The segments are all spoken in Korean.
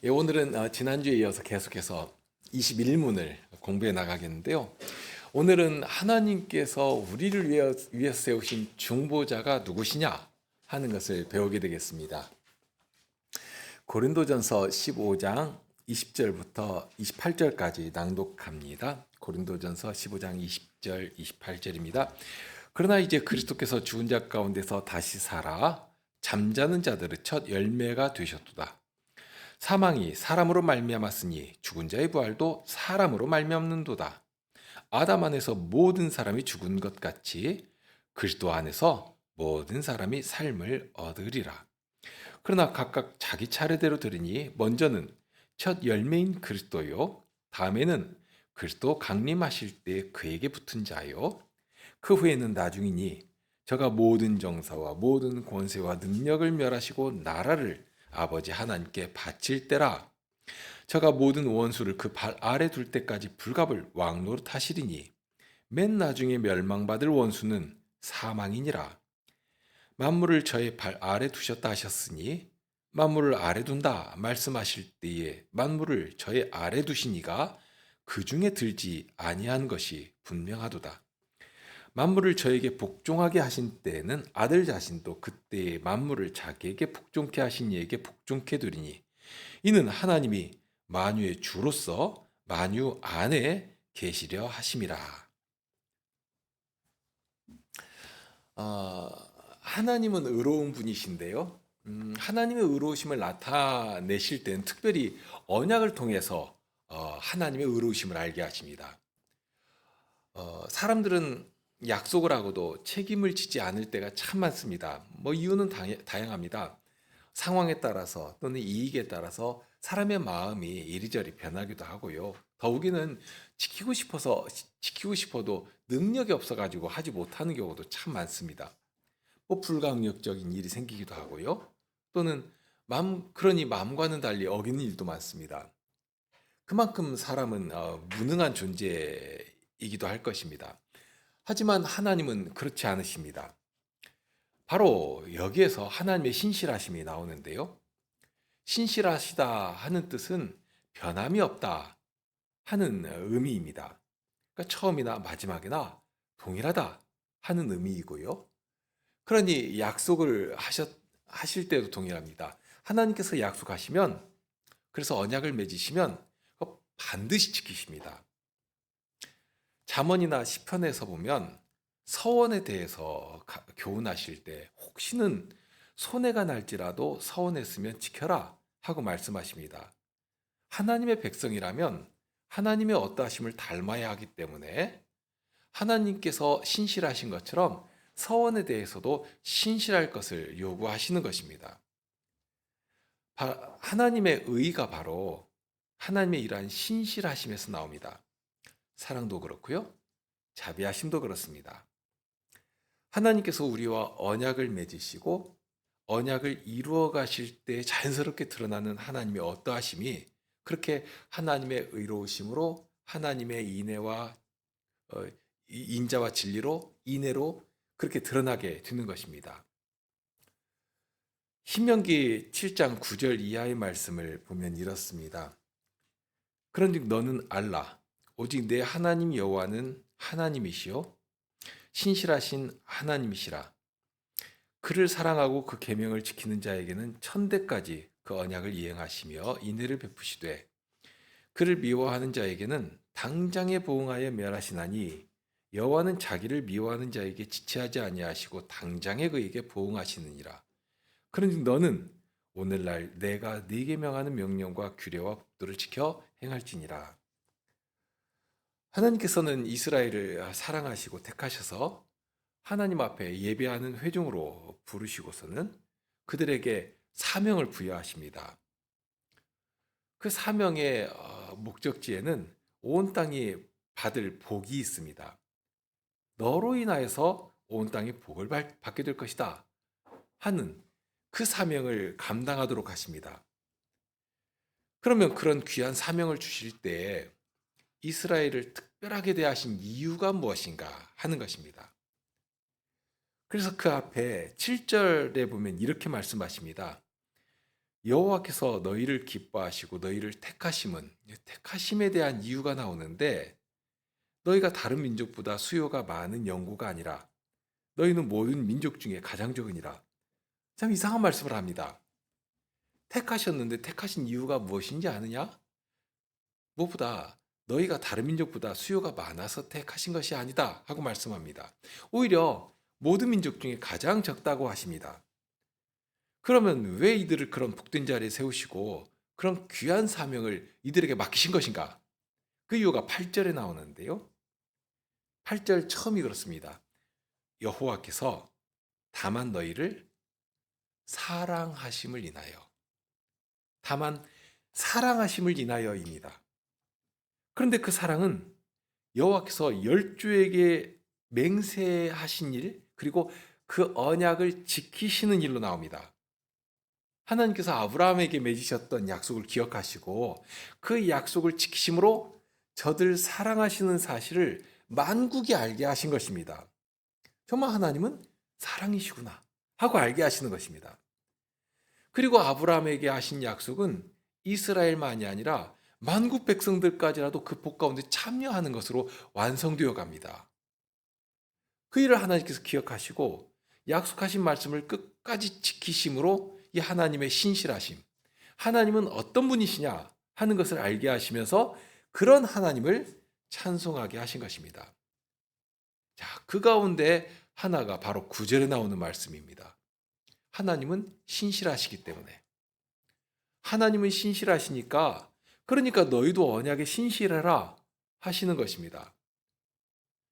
오늘은 지난주에 이어서 계속해서 21문을 공부해 나가겠는데요. 오늘은 하나님께서 우리를 위해서 세우신 중보자가 누구시냐 하는 것을 배우게 되겠습니다. 고린도전서 15장 20절부터 28절까지 낭독합니다. 고린도전서 15장 20절, 28절입니다. 그러나 이제 그리스도께서 죽은 자 가운데서 다시 살아 잠자는 자들의 첫 열매가 되셨도다. 사망이 사람으로 말미암았으니 죽은 자의 부활도 사람으로 말미암는도다. 아담 안에서 모든 사람이 죽은 것 같이 그리스도 안에서 모든 사람이 삶을 얻으리라. 그러나 각각 자기 차례대로 들으니 먼저는 첫 열매인 그리스도요, 다음에는 그리스도 강림하실 때 그에게 붙은 자요, 그 후에는 나중이니 저가 모든 정사와 모든 권세와 능력을 멸하시고 나라를 아버지 하나님께 바칠 때라. 저가 모든 원수를 그 발 아래 둘 때까지 불갑을 왕노릇 하시리니 맨 나중에 멸망받을 원수는 사망이니라. 만물을 저의 발 아래 두셨다 하셨으니 만물을 아래 둔다 말씀하실 때에 만물을 저의 아래 두시니가 그 중에 들지 아니한 것이 분명하도다. 만물을 저에게 복종하게 하신 때에는 아들 자신도 그때의 만물을 자기에게 복종케 하신 이에게 복종케 되리니 이는 하나님이 만유의 주로서 만유 안에 계시려 하심이라. 어, 하나님은 의로운 분이신데요. 하나님의 의로우심을 나타내실 때는 특별히 언약을 통해서 하나님의 의로우심을 알게 하십니다. 사람들은 약속을 하고도 책임을 지지 않을 때가 참 많습니다. 뭐 이유는 다양합니다. 상황에 따라서 또는 이익에 따라서 사람의 마음이 이리저리 변하기도 하고요. 더욱이는 지키고 싶어도 능력이 없어가지고 하지 못하는 경우도 참 많습니다. 뭐 불가항력적인 일이 생기기도 하고요. 또는 그러니 마음과는 달리 어기는 일도 많습니다. 그만큼 사람은 무능한 존재이기도 할 것입니다. 하지만 하나님은 그렇지 않으십니다. 바로 여기에서 하나님의 신실하심이 나오는데요. 신실하시다 하는 뜻은 변함이 없다 하는 의미입니다. 그러니까 처음이나 마지막이나 동일하다 하는 의미이고요. 그러니 하실 때도 동일합니다. 하나님께서 약속하시면, 그래서 언약을 맺으시면 반드시 지키십니다. 잠언이나 시편에서 보면 서원에 대해서 교훈하실 때 혹시는 손해가 날지라도 서원했으면 지켜라 하고 말씀하십니다. 하나님의 백성이라면 하나님의 어떠하심을 닮아야 하기 때문에 하나님께서 신실하신 것처럼 서원에 대해서도 신실할 것을 요구하시는 것입니다. 하나님의 의가 바로 하나님의 이러한 신실하심에서 나옵니다. 사랑도 그렇고요. 자비하심도 그렇습니다. 하나님께서 우리와 언약을 맺으시고 언약을 이루어 가실 때 자연스럽게 드러나는 하나님의 어떠하심이 그렇게 하나님의 의로우심으로 하나님의 어, 인자와 진리로 인애로 그렇게 드러나게 되는 것입니다. 신명기 7장 9절 이하의 말씀을 보면 이렇습니다. 그런즉 너는 알라 오직 내 하나님 여호와는 하나님이시요 신실하신 하나님이시라. 그를 사랑하고 그 계명을 지키는 자에게는 천대까지 그 언약을 이행하시며 인애를 베푸시되 그를 미워하는 자에게는 당장에 보응하여 멸하시나니 여호와는 자기를 미워하는 자에게 지체하지 아니하시고 당장에 그에게 보응하시느니라. 그런즉 너는 오늘날 내가 네게 명하는 명령과 규례와 법도를 지켜 행할지니라. 하나님께서는 이스라엘을 사랑하시고 택하셔서 하나님 앞에 예배하는 회중으로 부르시고서는 그들에게 사명을 부여하십니다. 그 사명의 목적지에는 온 땅이 받을 복이 있습니다. 너로 인하여서 온 땅이 복을 받게 될 것이다 하는 그 사명을 감당하도록 하십니다. 그러면 그런 귀한 사명을 주실 때 이스라엘을 특별하게 대하신 이유가 무엇인가 하는 것입니다. 그래서 그 앞에 7절에 보면 이렇게 말씀하십니다. 여호와께서 너희를 기뻐하시고 너희를 택하심은 택하심에 대한 이유가 나오는데 너희가 다른 민족보다 수요가 많은 영구가 아니라 너희는 모든 민족 중에 가장 적으니라. 참 이상한 말씀을 합니다. 택하셨는데 택하신 이유가 무엇인지 아느냐? 무엇보다 너희가 다른 민족보다 수요가 많아서 택하신 것이 아니다 하고 말씀합니다. 오히려 모든 민족 중에 가장 적다고 하십니다. 그러면 왜 이들을 그런 복된 자리에 세우시고 그런 귀한 사명을 이들에게 맡기신 것인가? 그 이유가 8절에 나오는데요. 8절 처음이 그렇습니다. 여호와께서 다만 너희를 사랑하심을 인하여. 다만 사랑하심을 인하여입니다. 그런데 그 사랑은 여호와께서 열조에게 맹세하신 일, 그리고 그 언약을 지키시는 일로 나옵니다. 하나님께서 아브라함에게 맺으셨던 약속을 기억하시고 그 약속을 지키심으로 저들 사랑하시는 사실을 만국이 알게 하신 것입니다. 정말 하나님은 사랑이시구나 하고 알게 하시는 것입니다. 그리고 아브라함에게 하신 약속은 이스라엘만이 아니라 만국 백성들까지라도 그 복 가운데 참여하는 것으로 완성되어 갑니다. 그 일을 하나님께서 기억하시고 약속하신 말씀을 끝까지 지키심으로 이 하나님의 신실하심, 하나님은 어떤 분이시냐 하는 것을 알게 하시면서 그런 하나님을 찬송하게 하신 것입니다. 자, 그 가운데 하나가 바로 9절에 나오는 말씀입니다. 하나님은 신실하시기 때문에. 하나님은 신실하시니까 그러니까 너희도 언약에 신실해라 하시는 것입니다.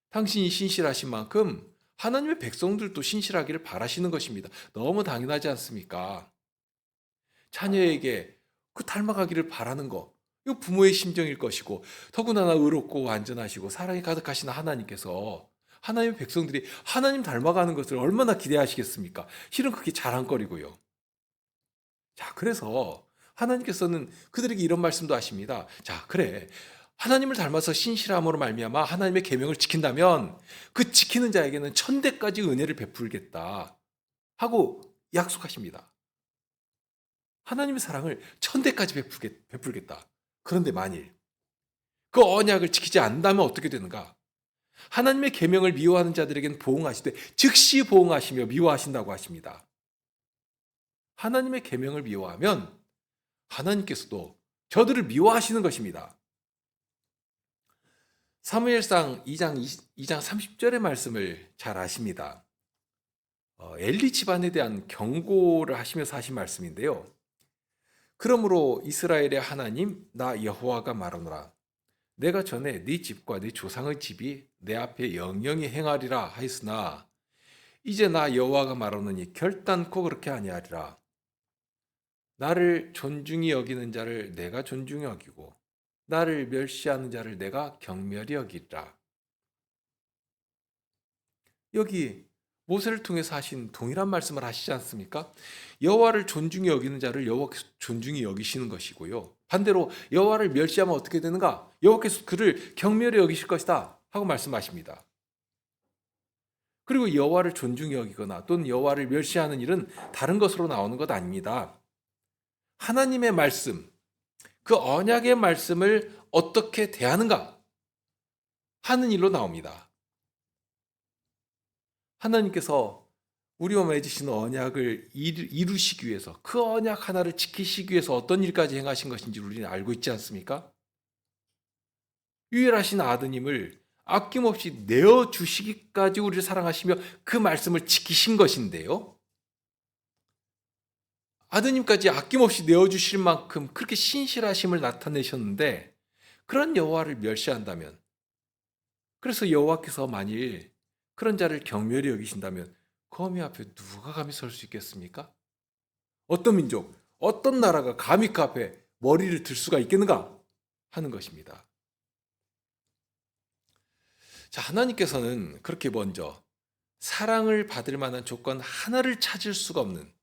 당신이 신실하신 만큼 하나님의 백성들도 신실하기를 바라시는 것입니다. 너무 당연하지 않습니까? 자녀에게 그 닮아가기를 바라는 거, 이거 부모의 심정일 것이고 더군다나 의롭고 완전하시고 사랑이 가득하신 하나님께서 하나님의 백성들이 하나님 닮아가는 것을 얼마나 기대하시겠습니까? 실은 그게 자랑거리고요. 자, 그래서 하나님께서는 그들에게 이런 말씀도 하십니다. 자, 그래. 하나님을 닮아서 신실함으로 말미암아 하나님의 계명을 지킨다면 그 지키는 자에게는 천대까지 은혜를 베풀겠다 하고 약속하십니다. 하나님의 사랑을 천대까지 베풀겠다. 그런데 만일 그 언약을 지키지 않는다면 어떻게 되는가? 하나님의 계명을 미워하는 자들에게는 보응하시되 즉시 보응하시며 미워하신다고 하십니다. 하나님의 계명을 미워하면 하나님께서도 저들을 미워하시는 것입니다. 사무엘상 2장 30절의 말씀을 잘 아십니다. 엘리 집안에 대한 경고를 하시면서 하신 말씀인데요. 그러므로 이스라엘의 하나님 나 여호와가 말하노라. 내가 전에 네 집과 네 조상의 집이 내 앞에 영영히 행하리라 하였으나 이제 나 여호와가 말하노니 결단코 그렇게 아니하리라. 나를 존중히 여기는 자를 내가 존중히 여기고 나를 멸시하는 자를 내가 경멸히 여기리라. 여기 모세를 통해서 하신 동일한 말씀을 하시지 않습니까? 여호와를 존중히 여기는 자를 여호와께서 존중히 여기시는 것이고요. 반대로 여호와를 멸시하면 어떻게 되는가? 여호와께서 그를 경멸히 여기실 것이다 하고 말씀하십니다. 그리고 여호와를 존중히 여기거나 또는 여호와를 멸시하는 일은 다른 것으로 나오는 것 아닙니다. 하나님의 말씀, 그 언약의 말씀을 어떻게 대하는가 하는 일로 나옵니다. 하나님께서 우리와 맺으신 언약을 이루시기 위해서 그 언약 하나를 지키시기 위해서 어떤 일까지 행하신 것인지 우리는 알고 있지 않습니까? 유일하신 아드님을 아낌없이 내어주시기까지 우리를 사랑하시며 그 말씀을 지키신 것인데요. 아드님까지 아낌없이 내어주실 만큼 그렇게 신실하심을 나타내셨는데 그런 여호와를 멸시한다면, 그래서 여호와께서 만일 그런 자를 경멸히 여기신다면 거미 앞에 누가 감히 설 수 있겠습니까? 어떤 민족, 어떤 나라가 감히 그 앞에 머리를 들 수가 있겠는가 하는 것입니다. 자, 하나님께서는 그렇게 먼저 사랑을 받을 만한 조건 하나를 찾을 수가 없는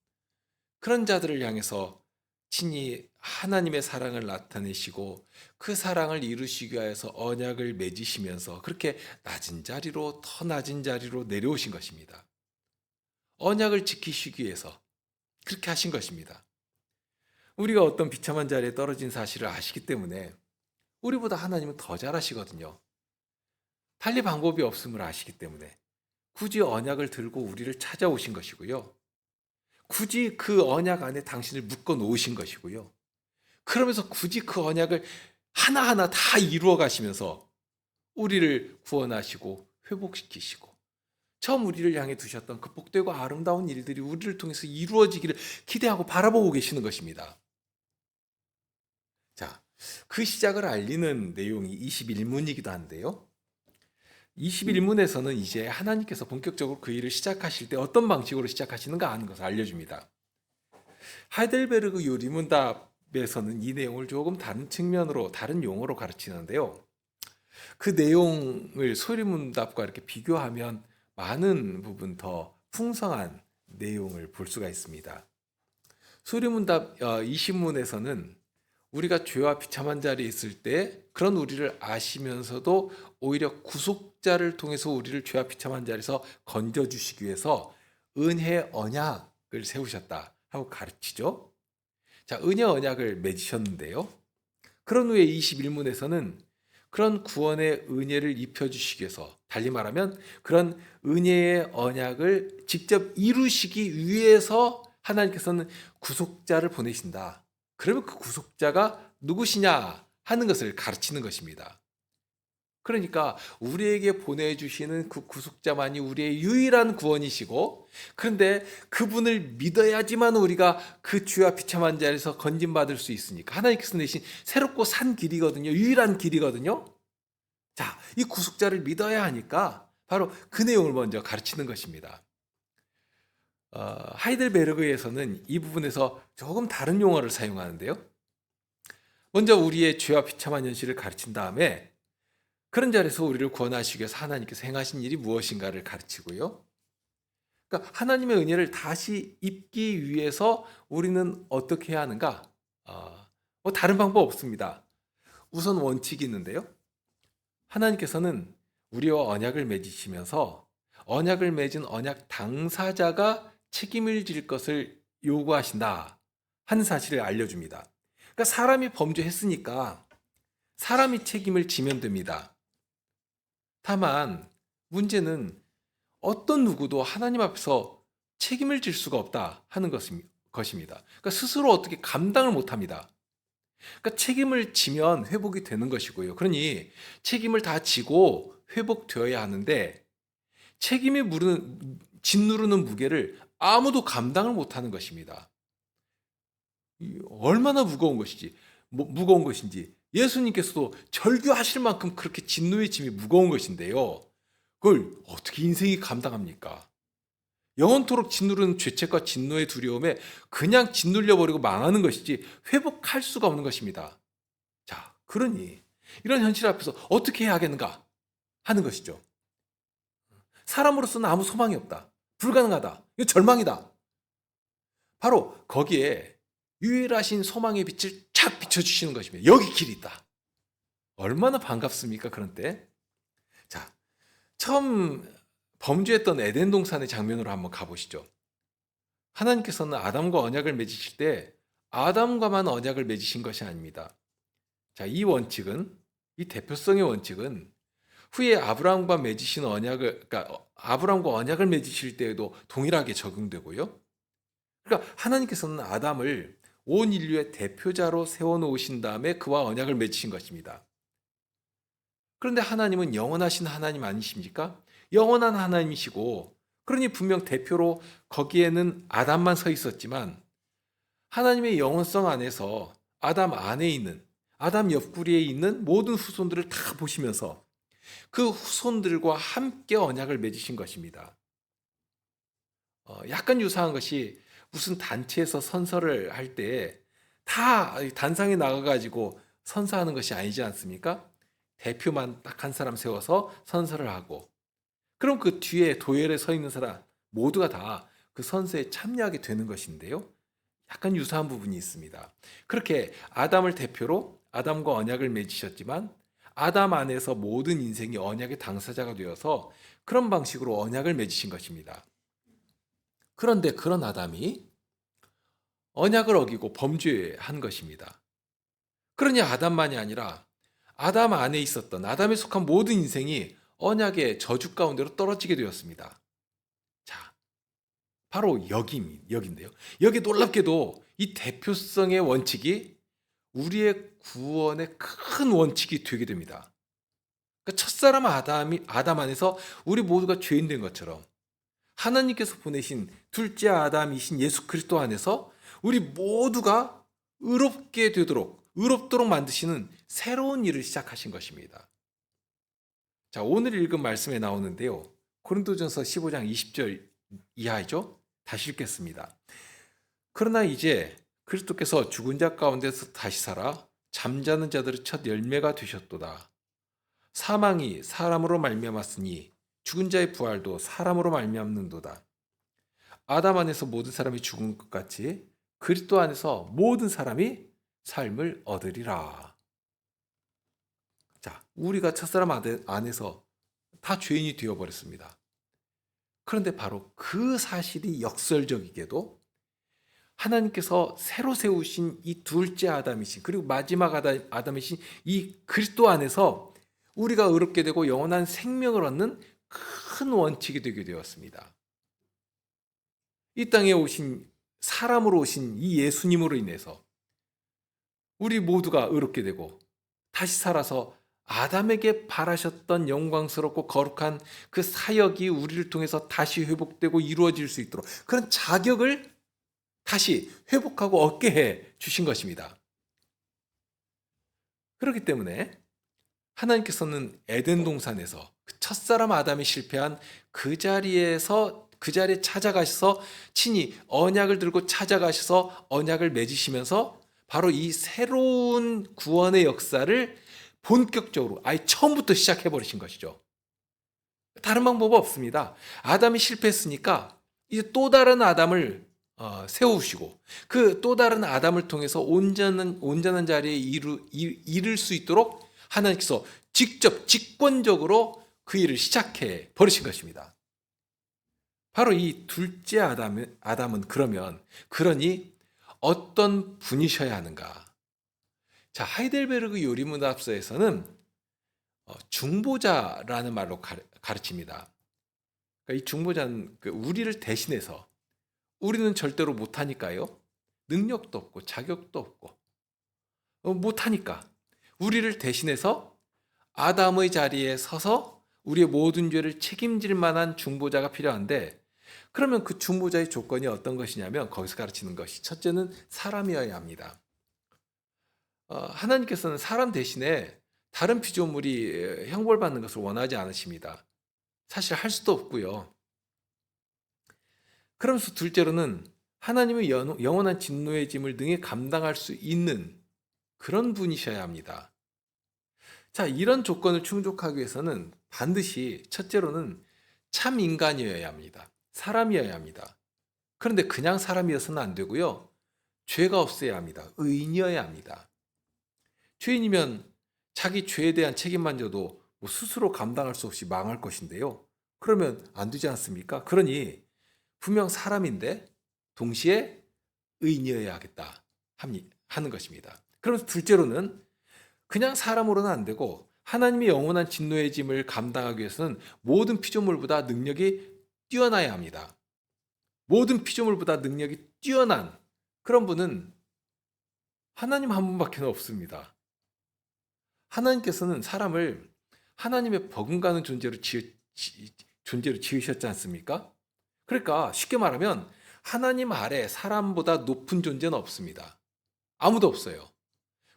그런 자들을 향해서 친히 하나님의 사랑을 나타내시고 그 사랑을 이루시기 위해서 언약을 맺으시면서 그렇게 낮은 자리로 더 낮은 자리로 내려오신 것입니다. 언약을 지키시기 위해서 그렇게 하신 것입니다. 우리가 어떤 비참한 자리에 떨어진 사실을 아시기 때문에 우리보다 하나님은 더 잘 아시거든요. 달리 방법이 없음을 아시기 때문에 굳이 언약을 들고 우리를 찾아오신 것이고요. 굳이 그 언약 안에 당신을 묶어 놓으신 것이고요. 그러면서 굳이 그 언약을 하나하나 다 이루어 가시면서 우리를 구원하시고 회복시키시고 처음 우리를 향해 두셨던 그 복되고 아름다운 일들이 우리를 통해서 이루어지기를 기대하고 바라보고 계시는 것입니다. 자, 그 시작을 알리는 내용이 21문이기도 한데요. 21문에서는 이제 하나님께서 본격적으로 그 일을 시작하실 때 어떤 방식으로 시작하시는가 하는 것을 알려줍니다. 하이델베르그 요리문답에서는 이 내용을 조금 다른 측면으로, 다른 용어로 가르치는데요. 그 내용을 소리문답과 이렇게 비교하면 많은 부분 더 풍성한 내용을 볼 수가 있습니다. 소리문답 20문에서는 우리가 죄와 비참한 자리에 있을 때 그런 우리를 아시면서도 오히려 구속자를 통해서 우리를 죄와 비참한 자리에서 건져주시기 위해서 은혜의 언약을 세우셨다 하고 가르치죠. 자, 은혜 언약을 맺으셨는데요. 그런 후에 21문에서는 그런 구원의 은혜를 입혀주시기 위해서, 달리 말하면 그런 은혜의 언약을 직접 이루시기 위해서 하나님께서는 구속자를 보내신다. 그러면 그 구속자가 누구시냐 하는 것을 가르치는 것입니다. 그러니까 우리에게 보내주시는 그 구속자만이 우리의 유일한 구원이시고, 그런데 그분을 믿어야지만 우리가 그 죄와 비참한 자리에서 건진받을 수 있으니까 하나님께서 내신 새롭고 산 길이거든요. 유일한 길이거든요. 자, 이 구속자를 믿어야 하니까 바로 그 내용을 먼저 가르치는 것입니다. 하이델베르그에서는 이 부분에서 조금 다른 용어를 사용하는데요. 먼저 우리의 죄와 비참한 현실을 가르친 다음에 그런 자리에서 우리를 구원하시기 위해서 하나님께서 행하신 일이 무엇인가를 가르치고요. 그러니까 하나님의 은혜를 다시 입기 위해서 우리는 어떻게 해야 하는가? 다른 방법 없습니다. 우선 원칙이 있는데요. 하나님께서는 우리와 언약을 맺으시면서 언약을 맺은 언약 당사자가 책임을 질 것을 요구하신다 하는 사실을 알려줍니다. 그러니까 사람이 범죄했으니까 사람이 책임을 지면 됩니다. 다만 문제는 어떤 누구도 하나님 앞에서 책임을 질 수가 없다 하는 것입니다. 그러니까 스스로 어떻게 감당을 못합니다. 그러니까 책임을 지면 회복이 되는 것이고요. 그러니 책임을 다 지고 회복되어야 하는데 책임이 짓누르는 무게를 아무도 감당을 못하는 것입니다. 얼마나 무거운 것인지 예수님께서도 절규하실 만큼 그렇게 진노의 짐이 무거운 것인데요. 그걸 어떻게 인생이 감당합니까? 영원토록 짓누르는 죄책과 진노의 두려움에 그냥 짓눌려 버리고 망하는 것이지 회복할 수가 없는 것입니다. 자, 그러니 이런 현실 앞에서 어떻게 해야 하겠는가 하는 것이죠. 사람으로서는 아무 소망이 없다. 불가능하다. 이거 절망이다. 바로 거기에 유일하신 소망의 빛을 착 비춰주시는 것입니다. 여기 길이 있다. 얼마나 반갑습니까? 그런 때. 자, 처음 범죄했던 에덴 동산의 장면으로 한번 가보시죠. 하나님께서는 아담과 언약을 맺으실 때 아담과만 언약을 맺으신 것이 아닙니다. 자, 이 원칙은, 이 대표성의 원칙은 후에 아브라함과 맺으신 아브라함과 언약을 맺으실 때에도 동일하게 적용되고요. 그러니까 하나님께서는 아담을 온 인류의 대표자로 세워놓으신 다음에 그와 언약을 맺으신 것입니다. 그런데 하나님은 영원하신 하나님 아니십니까? 영원한 하나님이시고, 그러니 분명 대표로 거기에는 아담만 서 있었지만 하나님의 영원성 안에서 아담 안에 있는, 아담 옆구리에 있는 모든 후손들을 다 보시면서 그 후손들과 함께 언약을 맺으신 것입니다. 약간 유사한 것이 무슨 단체에서 선서를 할 때 다 단상에 나가가지고 선서하는 것이 아니지 않습니까? 대표만 딱 한 사람 세워서 선서를 하고, 그럼 그 뒤에 도열에 서 있는 사람 모두가 다 그 선서에 참여하게 되는 것인데요. 약간 유사한 부분이 있습니다. 그렇게 아담을 대표로 아담과 언약을 맺으셨지만 아담 안에서 모든 인생이 언약의 당사자가 되어서 그런 방식으로 언약을 맺으신 것입니다. 그런데 그런 아담이 언약을 어기고 범죄한 것입니다. 그러니 아담만이 아니라 아담 안에 있었던 아담에 속한 모든 인생이 언약의 저주 가운데로 떨어지게 되었습니다. 자, 바로 여기인데요. 여기 놀랍게도 이 대표성의 원칙이 우리의 구원의 큰 원칙이 되게 됩니다. 그러니까 첫사람 아담 안에서 우리 모두가 죄인 된 것처럼 하나님께서 보내신 둘째 아담이신 예수 그리스도 안에서 우리 모두가 의롭도록 만드시는 새로운 일을 시작하신 것입니다. 자, 오늘 읽은 말씀에 나오는데요. 고린도전서 15장 20절 이하이죠. 다시 읽겠습니다. 그러나 이제 그리스도께서 죽은 자 가운데서 다시 살아 잠자는 자들의 첫 열매가 되셨도다. 사망이 사람으로 말미암았으니 죽은 자의 부활도 사람으로 말미암는도다. 아담 안에서 모든 사람이 죽은 것 같이 그리스도 안에서 모든 사람이 삶을 얻으리라. 자, 우리가 첫사람 안에서 다 죄인이 되어버렸습니다. 그런데 바로 그 사실이 역설적이게도 하나님께서 새로 세우신 이 둘째 아담이신 그리고 마지막 아담이신 이 그리스도 안에서 우리가 의롭게 되고 영원한 생명을 얻는 큰 원칙이 되게 되었습니다. 이 땅에 오신 사람으로 오신 이 예수님으로 인해서 우리 모두가 의롭게 되고 다시 살아서 아담에게 바라셨던 영광스럽고 거룩한 그 사역이 우리를 통해서 다시 회복되고 이루어질 수 있도록 그런 자격을 다시 회복하고 얻게 해 주신 것입니다. 그렇기 때문에 하나님께서는 에덴 동산에서 그 첫사람 아담이 실패한 그 자리에 찾아가셔서 친히 언약을 들고 찾아가셔서 언약을 맺으시면서 바로 이 새로운 구원의 역사를 본격적으로 아예 처음부터 시작해 버리신 것이죠. 다른 방법 없습니다. 아담이 실패했으니까 이제 또 다른 아담을 세우시고 그 또 다른 아담을 통해서 온전한 자리에 이를 수 있도록 하나님께서 직접 직권적으로 그 일을 시작해 버리신 것입니다. 바로 이 둘째 아담은 그러니 어떤 분이셔야 하는가? 자, 하이델베르그 요리문답서에서는 중보자라는 말로 가르칩니다. 그러니까 이 중보자는 우리를 대신해서 우리는 절대로 못하니까요. 능력도 없고 자격도 없고 못하니까 우리를 대신해서 아담의 자리에 서서 우리의 모든 죄를 책임질 만한 중보자가 필요한데 그러면 그 중보자의 조건이 어떤 것이냐면 거기서 가르치는 것이 첫째는 사람이어야 합니다. 하나님께서는 사람 대신에 다른 피조물이 형벌받는 것을 원하지 않으십니다. 사실 할 수도 없고요. 그러면서 둘째로는 하나님의 영원한 진노의 짐을 능히 감당할 수 있는 그런 분이셔야 합니다. 자, 이런 조건을 충족하기 위해서는 반드시 첫째로는 참 인간이어야 합니다. 사람이어야 합니다. 그런데 그냥 사람이어서는 안 되고요. 죄가 없어야 합니다. 의인이어야 합니다. 죄인이면 자기 죄에 대한 책임만 져도 스스로 감당할 수 없이 망할 것인데요. 그러면 안 되지 않습니까? 그러니 분명 사람인데 동시에 의인이어야 하겠다 하는 것입니다. 그러면서 둘째로는 그냥 사람으로는 안 되고 하나님의 영원한 진노의 짐을 감당하기 위해서는 모든 피조물보다 능력이 뛰어나야 합니다. 모든 피조물보다 능력이 뛰어난 그런 분은 하나님 한 분밖에 없습니다. 하나님께서는 사람을 하나님의 버금가는 존재로 지으셨지 않습니까? 그러니까 쉽게 말하면 하나님 아래 사람보다 높은 존재는 없습니다. 아무도 없어요.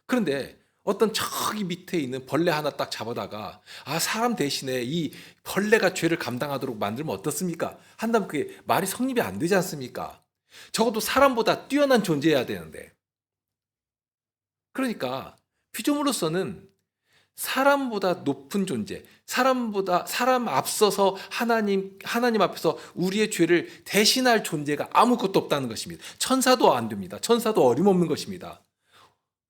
그런데 어떤 저기 밑에 있는 벌레 하나 딱 잡아다가 사람 대신에 이 벌레가 죄를 감당하도록 만들면 어떻습니까? 한다면 그게 말이 성립이 안 되지 않습니까? 적어도 사람보다 뛰어난 존재여야 되는데. 그러니까 피조물로서는 사람보다 높은 존재, 사람 앞서서 하나님 앞에서 우리의 죄를 대신할 존재가 아무것도 없다는 것입니다. 천사도 안 됩니다. 천사도 어림없는 것입니다.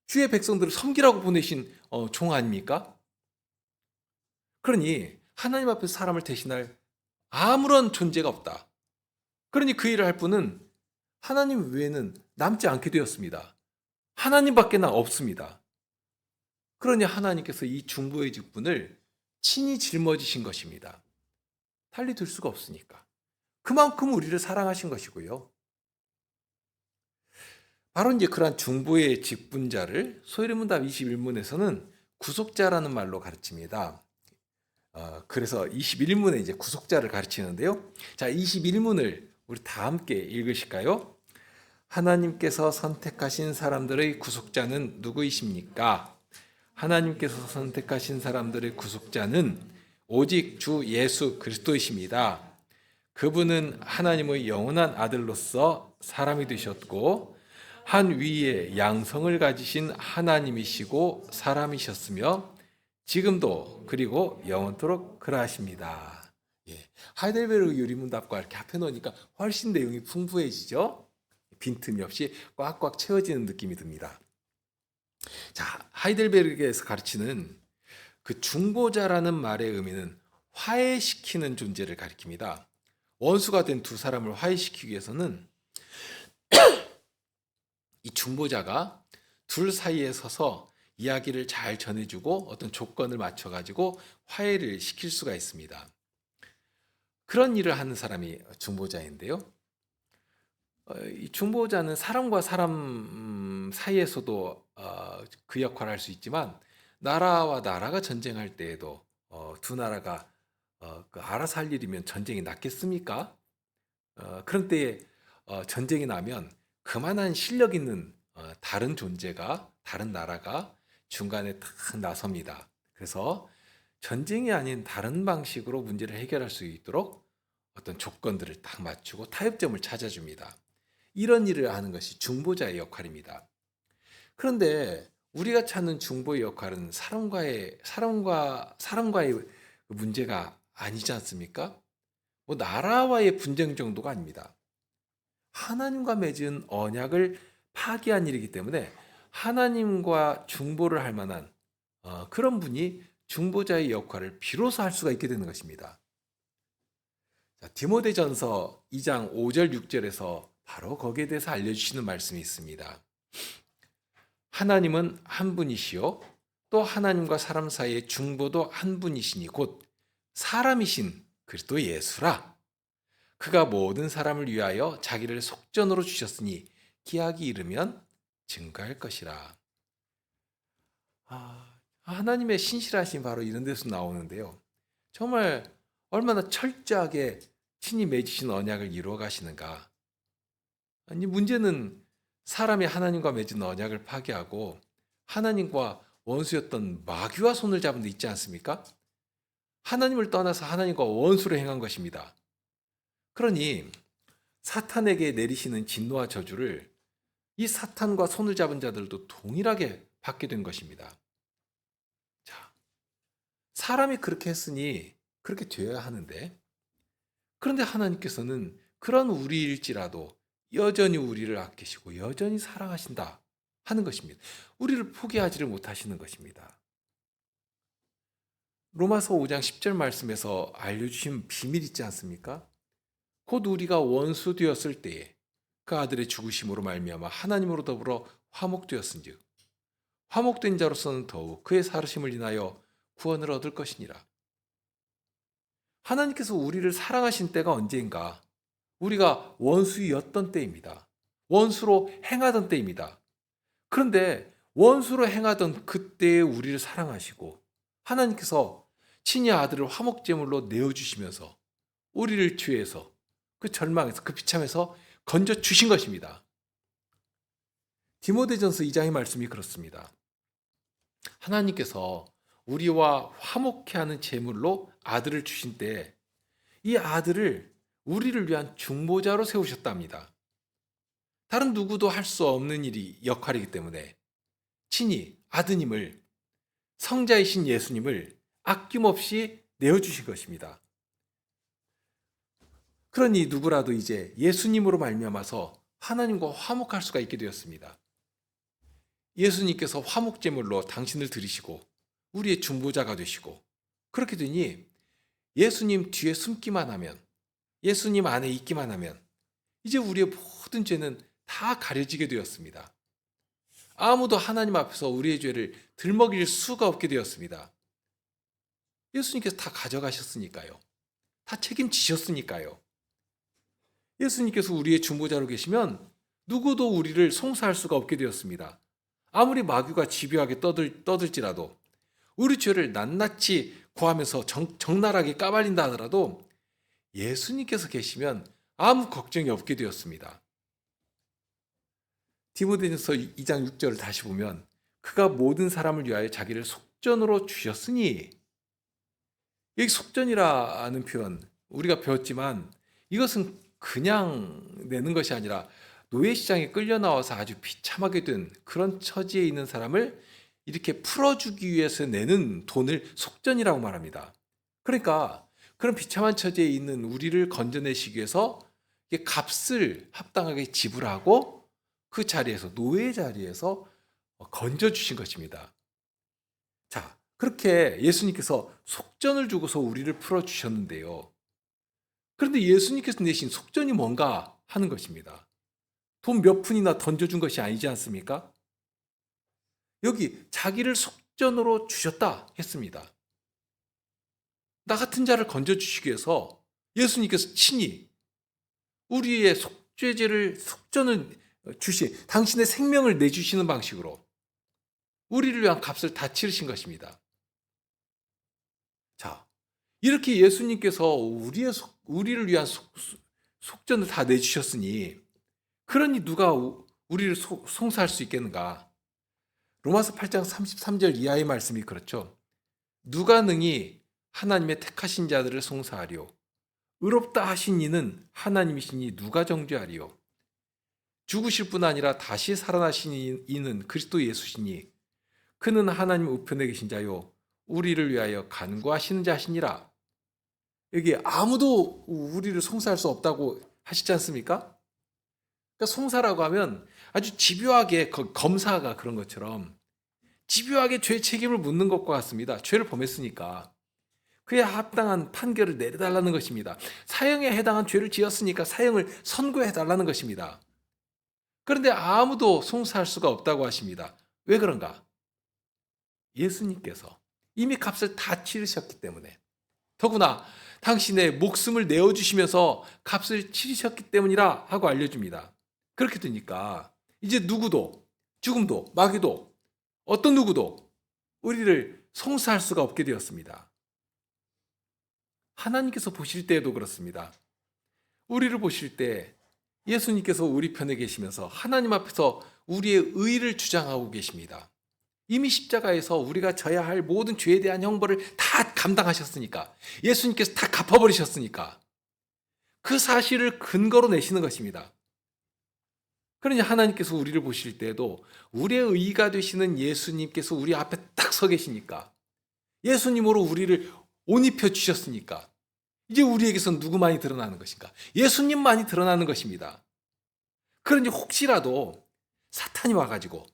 주의 백성들을 섬기라고 보내신 종 아닙니까? 그러니 하나님 앞에서 사람을 대신할 아무런 존재가 없다. 그러니 그 일을 할 분은 하나님 외에는 남지 않게 되었습니다. 하나님밖에 없습니다. 그러니 하나님께서 이 중보의 직분을 친히 짊어지신 것입니다. 달리 들 수가 없으니까. 그만큼 우리를 사랑하신 것이고요. 바로 이제 그러한 중보의 직분자를 소위문답 21문에서는 구속자라는 말로 가르칩니다. 그래서 21문에 이제 구속자를 가르치는데요. 자, 21문을 우리 다 함께 읽으실까요? 하나님께서 선택하신 사람들의 구속자는 누구이십니까? 하나님께서 선택하신 사람들의 구속자는 오직 주 예수 그리스도이십니다. 그분은 하나님의 영원한 아들로서 사람이 되셨고 한 위의 양성을 가지신 하나님이시고 사람이셨으며 지금도 그리고 영원토록 그러하십니다. 예, 하이델베르그 유리문답과 이렇게 합해 놓으니까 훨씬 내용이 풍부해지죠. 빈틈이 없이 꽉꽉 채워지는 느낌이 듭니다. 자, 하이델베르크에서 가르치는 그 중보자라는 말의 의미는 화해시키는 존재를 가리킵니다. 원수가 된 두 사람을 화해시키기 위해서는 이 중보자가 둘 사이에 서서 이야기를 잘 전해주고 어떤 조건을 맞춰가지고 화해를 시킬 수가 있습니다. 그런 일을 하는 사람이 중보자인데요. 이 중보자는 사람과 사람 사이에서도 그 역할을 할 수 있지만 나라와 나라가 전쟁할 때에도 두 나라가 알아서 할 일이면 전쟁이 낫겠습니까? 그런 때에 전쟁이 나면 그만한 실력 있는 다른 존재가 다른 나라가 중간에 탁 나섭니다. 그래서 전쟁이 아닌 다른 방식으로 문제를 해결할 수 있도록 어떤 조건들을 딱 맞추고 타협점을 찾아줍니다. 이런 일을 하는 것이 중보자의 역할입니다. 그런데 우리가 찾는 중보의 역할은 사람과의 문제가 아니지 않습니까? 뭐 나라와의 분쟁 정도가 아닙니다. 하나님과 맺은 언약을 파기한 일이기 때문에 하나님과 중보를 할 만한 그런 분이 중보자의 역할을 비로소 할 수가 있게 되는 것입니다. 자, 디모데전서 2장 5절 6절에서 바로 거기에 대해서 알려주시는 말씀이 있습니다. 하나님은 한 분이시요 또 하나님과 사람 사이의 중보도 한 분이시니 곧 사람이신 그리스도 예수라. 그가 모든 사람을 위하여 자기를 속전으로 주셨으니 기약이 이르면 증거할 것이라. 하나님의 신실하신 바로 이런 데서 나오는데요. 정말 얼마나 철저하게 친히 맺으신 언약을 이루어 가시는가. 아니, 문제는 사람이 하나님과 맺은 언약을 파괴하고 하나님과 원수였던 마귀와 손을 잡은 데 있지 않습니까? 하나님을 떠나서 하나님과 원수로 행한 것입니다. 그러니 사탄에게 내리시는 진노와 저주를 이 사탄과 손을 잡은 자들도 동일하게 받게 된 것입니다. 자, 사람이 그렇게 했으니 그렇게 되어야 하는데, 그런데 하나님께서는 그런 우리일지라도 여전히 우리를 아끼시고 여전히 사랑하신다 하는 것입니다. 우리를 포기하지를 못하시는 것입니다. 로마서 5장 10절 말씀에서 알려주신 비밀 있지 않습니까? 곧 우리가 원수 되었을 때에 그 아들의 죽으심으로 말미암아 하나님으로 더불어 화목되었은즉 화목된 자로서는 더욱 그의 살으심을 인하여 구원을 얻을 것이니라. 하나님께서 우리를 사랑하신 때가 언제인가? 우리가 원수였던 때입니다. 원수로 행하던 때입니다. 그런데 원수로 행하던 그때의 우리를 사랑하시고 하나님께서 친히 아들을 화목제물로 내어주시면서 우리를 죄에서 그 절망에서 그 비참에서 건져주신 것입니다. 디모데전서 2장의 말씀이 그렇습니다. 하나님께서 우리와 화목케 하는 제물로 아들을 주신 때 이 아들을 우리를 위한 중보자로 세우셨답니다. 다른 누구도 할 수 없는 일이 역할이기 때문에 친히 아드님을 성자이신 예수님을 아낌없이 내어주신 것입니다. 그러니 누구라도 이제 예수님으로 말미암아서 하나님과 화목할 수가 있게 되었습니다. 예수님께서 화목제물로 당신을 들이시고 우리의 중보자가 되시고 그렇게 되니 예수님 뒤에 숨기만 하면 예수님 안에 있기만 하면 이제 우리의 모든 죄는 다 가려지게 되었습니다. 아무도 하나님 앞에서 우리의 죄를 들먹일 수가 없게 되었습니다. 예수님께서 다 가져가셨으니까요. 다 책임지셨으니까요. 예수님께서 우리의 중보자로 계시면 누구도 우리를 송사할 수가 없게 되었습니다. 아무리 마귀가 집요하게 떠들지라도 우리 죄를 낱낱이 구하면서 적나라하게 까발린다 하더라도 예수님께서 계시면 아무 걱정이 없게 되었습니다. 디모데전서 2장 6절을 다시 보면 그가 모든 사람을 위하여 자기를 속전으로 주셨으니, 여기 속전이라는 표현 우리가 배웠지만 이것은 그냥 내는 것이 아니라 노예시장에 끌려 나와서 아주 비참하게 된 그런 처지에 있는 사람을 이렇게 풀어주기 위해서 내는 돈을 속전이라고 말합니다. 그러니까 그런 비참한 처지에 있는 우리를 건져내시기 위해서 값을 합당하게 지불하고 그 자리에서, 노예 자리에서 건져주신 것입니다. 자, 그렇게 예수님께서 속전을 주고서 우리를 풀어주셨는데요. 그런데 예수님께서 내신 속전이 뭔가 하는 것입니다. 돈 몇 푼이나 던져준 것이 아니지 않습니까? 여기 자기를 속전으로 주셨다 했습니다. 나 같은 자를 건져주시기 위해서 예수님께서 친히 우리의 속전을 주시, 당신의 생명을 내주시는 방식으로 우리를 위한 값을 다 치르신 것입니다. 자, 이렇게 예수님께서 우리를 위한 속전을 다 내주셨으니 그러니 누가 우리를 송사할 수 있겠는가? 로마서 8장 33절 이하의 말씀이 그렇죠. 누가 능히 하나님의 택하신 자들을 송사하리요? 의롭다 하신 이는 하나님이시니 누가 정죄하리요? 죽으실 뿐 아니라 다시 살아나신 이는 그리스도 예수시니 그는 하나님 우편에 계신 자요 우리를 위하여 간구하시는 자시니라. 여기 아무도 우리를 송사할 수 없다고 하시지 않습니까? 그러니까 송사라고 하면 아주 집요하게 검사가 그런 것처럼 집요하게 죄 책임을 묻는 것과 같습니다. 죄를 범했으니까 그에 합당한 판결을 내려달라는 것입니다. 사형에 해당한 죄를 지었으니까 사형을 선고해달라는 것입니다. 그런데 아무도 송사할 수가 없다고 하십니다. 왜 그런가? 예수님께서 이미 값을 다 치르셨기 때문에, 더구나 당신의 목숨을 내어주시면서 값을 치르셨기 때문이라 하고 알려줍니다. 그렇게 되니까 이제 누구도, 죽음도, 마귀도, 어떤 누구도 우리를 송사할 수가 없게 되었습니다. 하나님께서 보실 때에도 그렇습니다. 우리를 보실 때 예수님께서 우리 편에 계시면서 하나님 앞에서 우리의 의를 주장하고 계십니다. 이미 십자가에서 우리가 져야 할 모든 죄에 대한 형벌을 다 감당하셨으니까, 예수님께서 다 갚아버리셨으니까 그 사실을 근거로 내시는 것입니다. 그러니 하나님께서 우리를 보실 때에도 우리의 의가 되시는 예수님께서 우리 앞에 딱 서 계시니까, 예수님으로 우리를 옷 입혀 주셨으니까 이제 우리에게서 누구만이 드러나는 것인가? 예수님만이 드러나는 것입니다. 그러니 혹시라도 사탄이 와가지고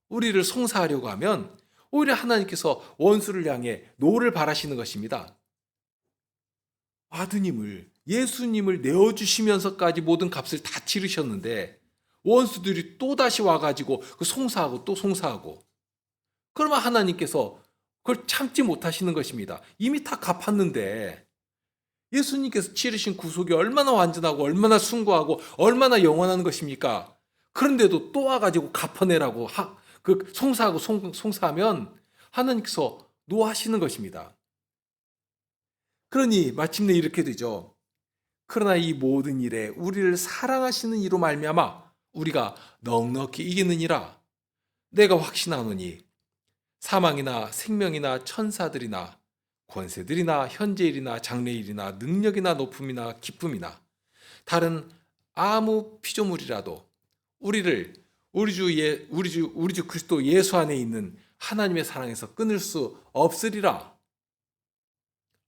우리를 송사하려고 하면 오히려 하나님께서 원수를 향해 노를 바라시는 것입니다. 아드님을, 예수님을 내어주시면서까지 모든 값을 다 치르셨는데 원수들이 또다시 와가지고 그 송사하고 또 송사하고, 그러면 하나님께서 그걸 참지 못하시는 것입니다. 이미 다 갚았는데 예수님께서 치르신 구속이 얼마나 완전하고 얼마나 숭고하고 얼마나 영원한 것입니까? 그런데도 또 와가지고 갚아내라고 그 송사하고 송사하면 하나님께서 노하시는 것입니다. 그러니 마침내 이렇게 되죠. 그러나 이 모든 일에 우리를 사랑하시는 이로 말미암아 우리가 넉넉히 이기느니라. 내가 확신하노니 사망이나 생명이나 천사들이나 권세들이나 현재일이나 장래일이나 능력이나 높음이나 기쁨이나 다른 아무 피조물이라도 우리를 우리 주 그리스도 예수 안에 있는 하나님의 사랑에서 끊을 수 없으리라.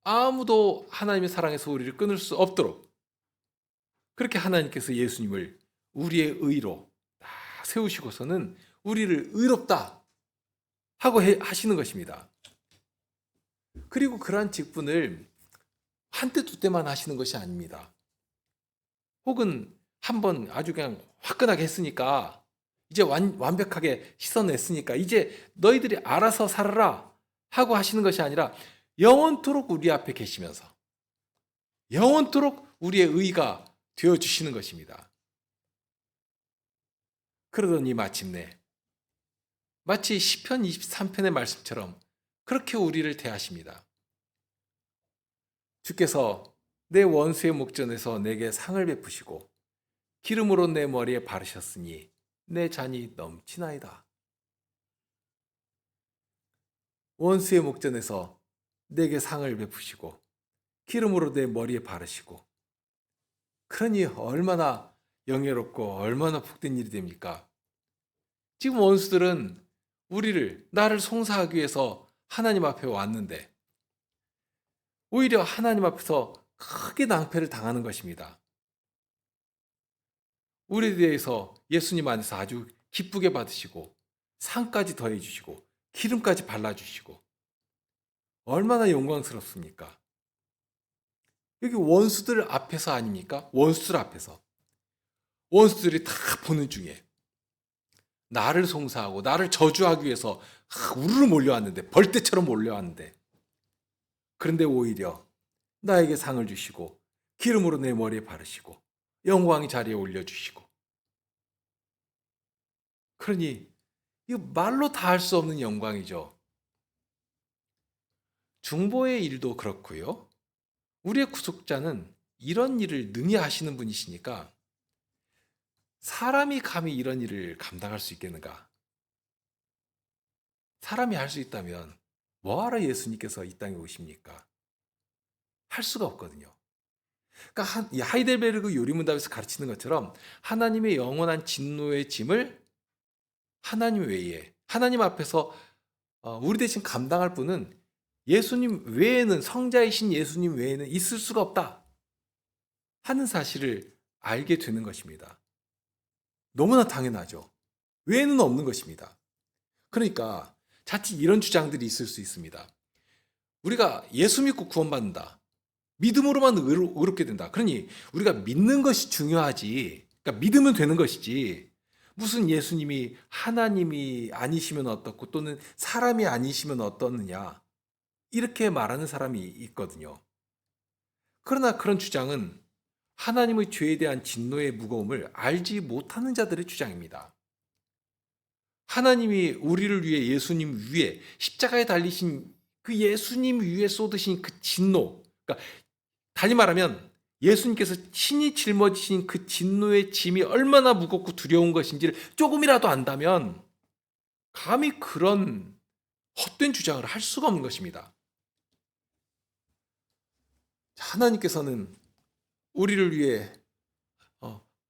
아무도 하나님의 사랑에서 우리를 끊을 수 없도록 그렇게 하나님께서 예수님을 우리의 의로 딱 세우시고서는 우리를 의롭다 하고 하시는 것입니다. 그리고 그러한 직분을 한때 두 때만 하시는 것이 아닙니다. 혹은 한번 아주 그냥 화끈하게 했으니까 이제 완벽하게 씻어냈으니까 이제 너희들이 알아서 살아라 하고 하시는 것이 아니라 영원토록 우리 앞에 계시면서 영원토록 우리의 의가 되어주시는 것입니다. 그러더니 마침내 마치 시편 23편의 말씀처럼 그렇게 우리를 대하십니다. 주께서 내 원수의 목전에서 내게 상을 베푸시고 기름으로 내 머리에 바르셨으니 내 잔이 넘치나이다. 원수의 목전에서 내게 상을 베푸시고 기름으로 내 머리에 바르시고, 그러니 얼마나 영예롭고 얼마나 복된 일이 됩니까? 지금 원수들은 나를 송사하기 위해서 하나님 앞에 왔는데 오히려 하나님 앞에서 크게 낭패를 당하는 것입니다. 우리에 대해서 예수님 안에서 아주 기쁘게 받으시고 상까지 더해 주시고 기름까지 발라주시고 얼마나 영광스럽습니까? 여기 원수들 앞에서 아닙니까? 원수들 앞에서. 원수들이 다 보는 중에 나를 송사하고 나를 저주하기 위해서 우르르 몰려왔는데, 벌떼처럼 몰려왔는데, 그런데 오히려 나에게 상을 주시고 기름으로 내 머리에 바르시고 영광의 자리에 올려주시고, 그러니 이거 말로 다 할 수 없는 영광이죠. 중보의 일도 그렇고요. 우리의 구속자는 이런 일을 능히 하시는 분이시니까 사람이 감히 이런 일을 감당할 수 있겠는가? 사람이 할 수 있다면 뭐하러 예수님께서 이 땅에 오십니까? 할 수가 없거든요. 그러니까 이 하이델베르그 요리문답에서 가르치는 것처럼 하나님의 영원한 진노의 짐을 하나님 외에, 하나님 앞에서 우리 대신 감당할 분은 예수님 외에는, 성자이신 예수님 외에는 있을 수가 없다 하는 사실을 알게 되는 것입니다. 너무나 당연하죠. 외에는 없는 것입니다. 그러니까 자칫 이런 주장들이 있을 수 있습니다. 우리가 예수 믿고 구원받는다, 믿음으로만 의롭게 된다, 그러니 우리가 믿는 것이 중요하지, 그러니까 믿으면 되는 것이지, 무슨 예수님이 하나님이 아니시면 어떻고 또는 사람이 아니시면 어떻느냐, 이렇게 말하는 사람이 있거든요. 그러나 그런 주장은 하나님의 죄에 대한 진노의 무거움을 알지 못하는 자들의 주장입니다. 하나님이 우리를 위해 예수님 위에 십자가에 달리신 그 예수님 위에 쏟으신 그 진노, 그러니까 달리 말하면 예수님께서 친히 짊어지신 그 진노의 짐이 얼마나 무겁고 두려운 것인지를 조금이라도 안다면 감히 그런 헛된 주장을 할 수가 없는 것입니다. 하나님께서는 우리를 위해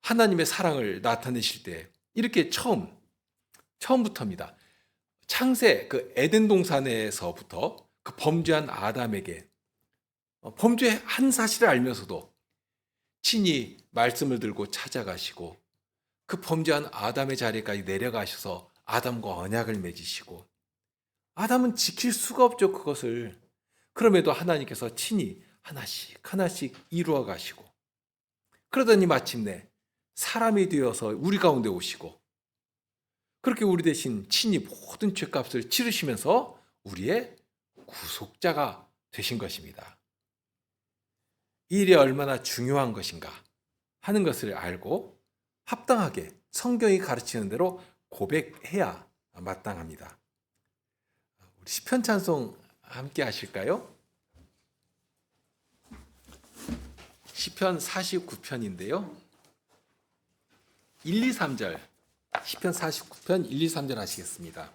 하나님의 사랑을 나타내실 때 이렇게 처음부터입니다. 창세 그 에덴 동산에서부터 그 범죄한 아담에게 범죄한 사실을 알면서도 친히 말씀을 들고 찾아가시고 그 범죄한 아담의 자리까지 내려가셔서 아담과 언약을 맺으시고, 아담은 지킬 수가 없죠, 그것을. 그럼에도 하나님께서 친히 하나씩 하나씩 이루어 가시고, 그러더니 마침내 사람이 되어서 우리 가운데 오시고, 그렇게 우리 대신 친히 모든 죄값을 치르시면서 우리의 구속자가 되신 것입니다. 이 일이 얼마나 중요한 것인가 하는 것을 알고 합당하게 성경이 가르치는 대로 고백해야 마땅합니다. 우리 시편 찬송 함께 하실까요? 시편 49편인데요. 1, 2, 3절. 시편 49편 1, 2, 3절 하시겠습니다.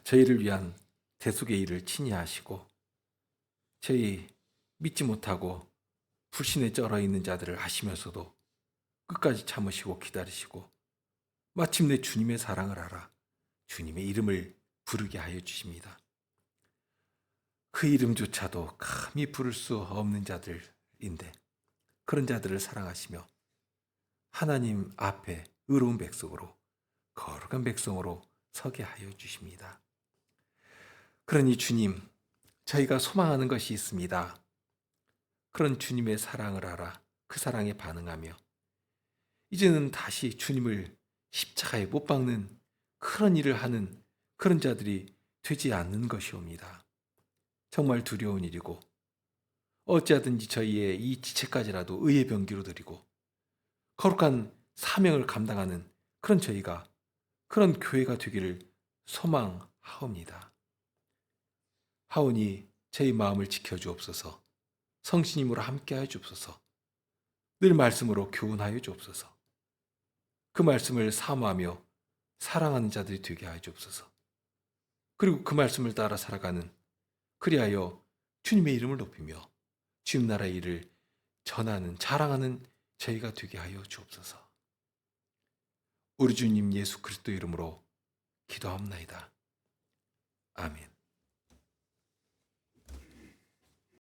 저희를 위한 대속의 일을 친히 하시고 저희 믿지 못하고 불신에 쩔어 있는 자들을 아시면서도 끝까지 참으시고 기다리시고 마침내 주님의 사랑을 알아 주님의 이름을 부르게 하여 주십니다. 그 이름조차도 감히 부를 수 없는 자들인데 그런 자들을 사랑하시며 하나님 앞에 의로운 백성으로 거룩한 백성으로 서게 하여 주십니다. 그러니 주님, 저희가 소망하는 것이 있습니다. 그런 주님의 사랑을 알아 그 사랑에 반응하며 이제는 다시 주님을 십자가에 못 박는 그런 일을 하는 그런 자들이 되지 않는 것이옵니다. 정말 두려운 일이고 어찌하든지 저희의 이 지체까지라도 의의 병기로 드리고 거룩한 사명을 감당하는 그런 저희가 그런 교회가 되기를 소망하옵니다. 하오니 저희 마음을 지켜주옵소서. 성신님으로 함께하여 주옵소서. 늘 말씀으로 교훈하여 주옵소서. 그 말씀을 사모하며 사랑하는 자들이 되게 하여 주옵소서. 그리고 그 말씀을 따라 살아가는 그리하여 주님의 이름을 높이며 주님 나라의 일을 전하는 자랑하는 저희가 되게 하여 주옵소서. 우리 주님 예수 그리스도 이름으로 기도합나이다. 아멘.